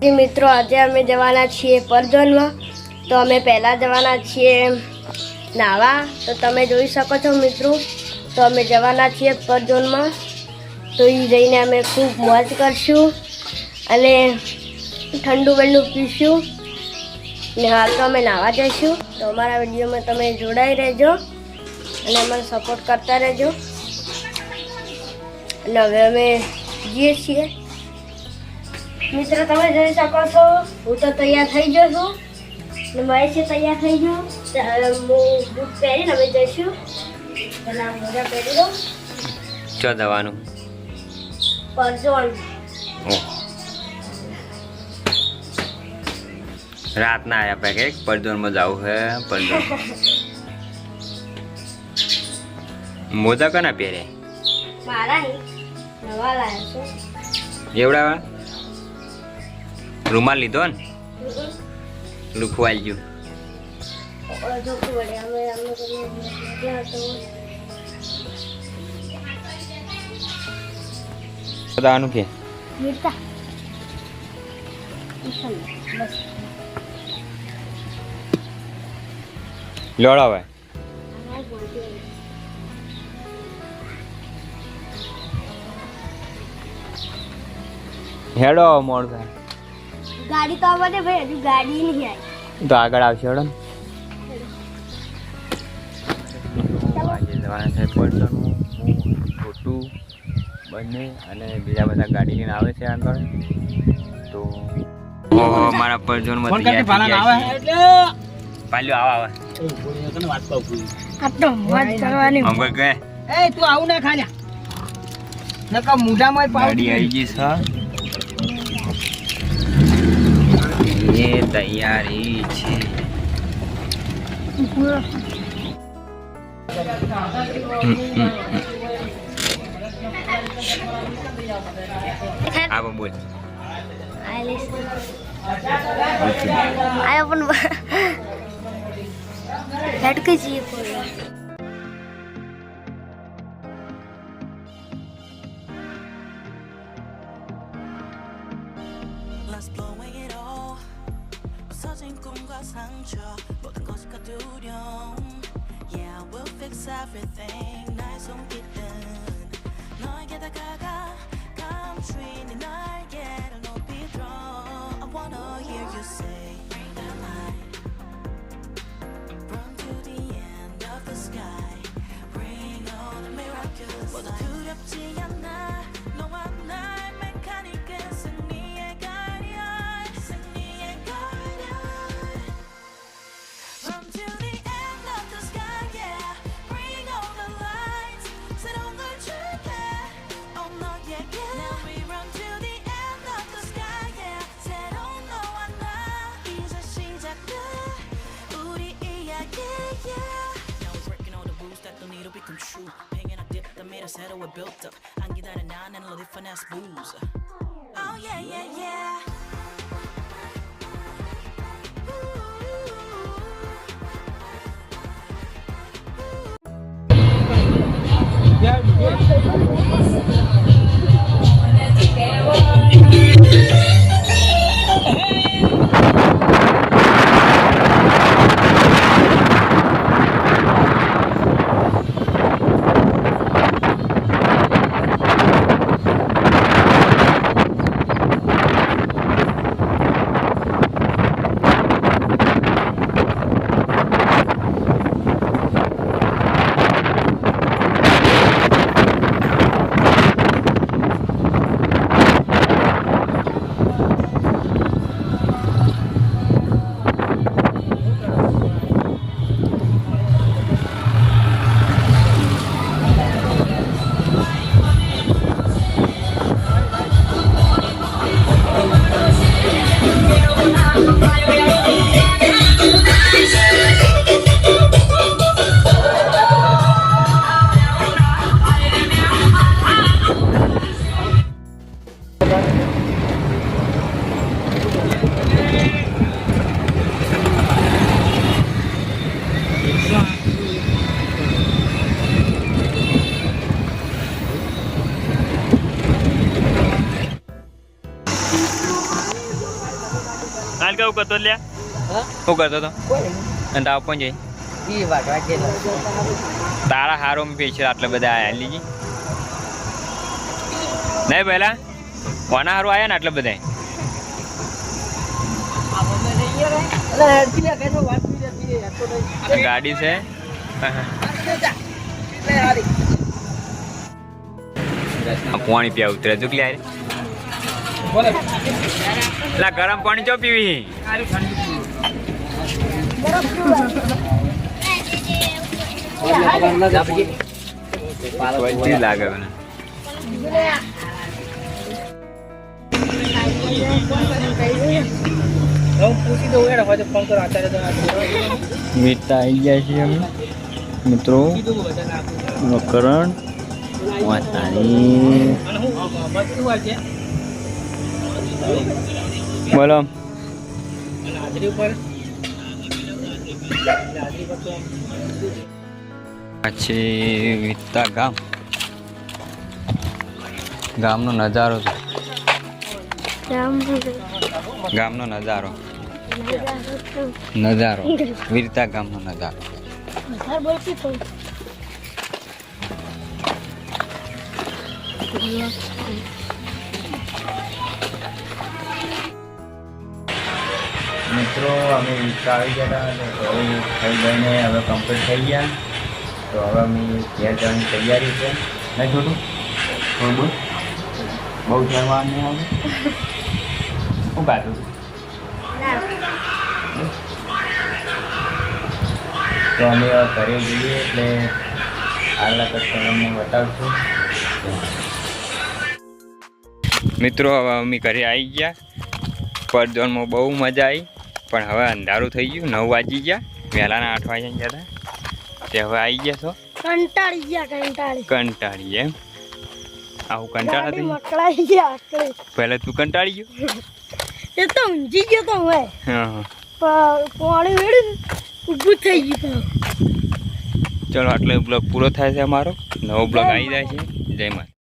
મિત્રો આજે અમે જવાના છીએ પરજોનમાં. તો અમે પહેલાં જવાના છીએ નાવા. તો તમે જોઈ શકો છો મિત્રો, તો અમે જવાના છીએ પરજોનમાં. તો એ જઈને અમે ખૂબ મોજ કરશું અને ઠંડુ બંડુ પીશું ને હાલ તો અમે નાવા જઈશું. તો અમારા વિડીયોમાં તમે જોડાઈ રહેજો અને અમને સપોર્ટ કરતા રહેજો. અને હવે અમે જઈએ છીએ મિત્રો. તમે જોઈ શકો છો હું તો તૈયાર થઈ ગયો છું ને મહેશ તૈયાર થઈ ગયો. હવે હું બૂટ પહેરીને અમે જઈશું. પહેલાં મોજા પહેરી દઉં. ચો દવાનું પરજોન રાત ના આયા પે કે પરજોન માં જાવ હે. પરજોન મોજા કના પહેરે? મારા નવા લાયા છે. એવડા રૂમાલ લીધો ને લુખવાઈ ગયું. બતાવાનું કે લોડાવે હેડો મોડ થાય. ગાડી તો આવવા દે ભાઈ, હજુ ગાડી નહીં આવી. તો આગળ આવશે હેડો. આજે જવાના છે પરજોનનું. છોટું બંને અને બીજા બધા ગાડી લઈને આવે છે આગળ. તો ઓહો મારા પરજોનમાં પાલ્યો આવે આ તો મોજ કરવાની. અંગર કે એ તું આવું ના ખા냐 નકા મુઢામાં ગાડી આવી ગઈ છે. એ તૈયારી છે. આ બોલ આયો પણ લટકી જઈએ કોઈ. Let's blowing it all. 서진 꿈과 상처 모든 것이 두려움. Yeah, we'll fix everything. 나의 손길은 너에게 다가가 감추인 날개를 높이 들어. I wanna hear you say bring the light. Run to the end of the sky. Bring all the miracles. 모두 두렵지 않아. 너와 나의 메카닉은 승리의 guardian. 승리의 guardian. Run to the end of the sky, yeah. Bring all the lights. 새로운 걸 줄게. Oh 너에게. Now we run to the end of the sky, yeah. 새로운 너와 나 이제 시작돼. 우리 이야기, yeah. Now we're breaking all the rules that don't need to become true. Hanging a dip that made us settle, we're built up. 안 기다려 난 and all the finesse booze. Oh yeah, yeah, yeah. હાલ કેવું કરતો લ્યા હા શું કરતો તો કોઈ અને તાવ પણ જઈ ઈ વાગવા ગયેલો તારા હારો પૈસા આટલા બધા આયા લીજી નહીં પહેલા કોના હારું આયા ને આટલા બધા અરે હેડકી લે કેજો વાત કરી હતી હેડતો નહીં આ ગાડી છે આ પાણી પીવા ઉતરે તું ક્યારે બોલે લા ગરમ પાણી ચો પીવી વધી લાગે મને હું પૂછી દઉં યાર હવે ફોન કરો અત્યારે તો વીરતા આવી ગયા છીએ અમે મિત્રો કીધું બધા નાખું કરણ વાતાની અને હું બધું વાગે બોલો હાજરી ઉપર હાજરી પર તો પછી વીરતા ગામનો નજારો છે ગામનો નજારો વીરતા ગામનો નજારો મિત્રો અમે વીરતા આવી ગયા હતા તો હવે થઈ ગઈને હવે કમ્પ્લીટ થઈ ગયા તો હવે અમે ઘેર જવાની તૈયારી છે નહીં છોટું થોડું બહુ જવાનું નહીં આવે શું ગાતું તો અમે ઘરે જઈએ એટલે આગલા કસ્ટમર અમને બતાવશું મિત્રો હવે અમે ઘરે આવી ગયા પરદોનમાં બહુ મજા આવી પણ હવે અંધારું થઈ ગયું 9 વાગી ગયા વહેલાના 8 વાગ્યા ગયા હતા તે હવે આવી ગયા છો કંટાળી એમ આવું કંટાળા થઈ મકડાઈ ગયા આકડે પહેલા તું કંટાળી ગયો એ તો ઊંઘી ગયો તો હું હા પાણી વેડ્યું ઊભું થઈ ગયું ચલો આટલો બ્લોગ પૂરો થાય છે અમારો નવો બ્લોગ આવી જાય છે જય માતા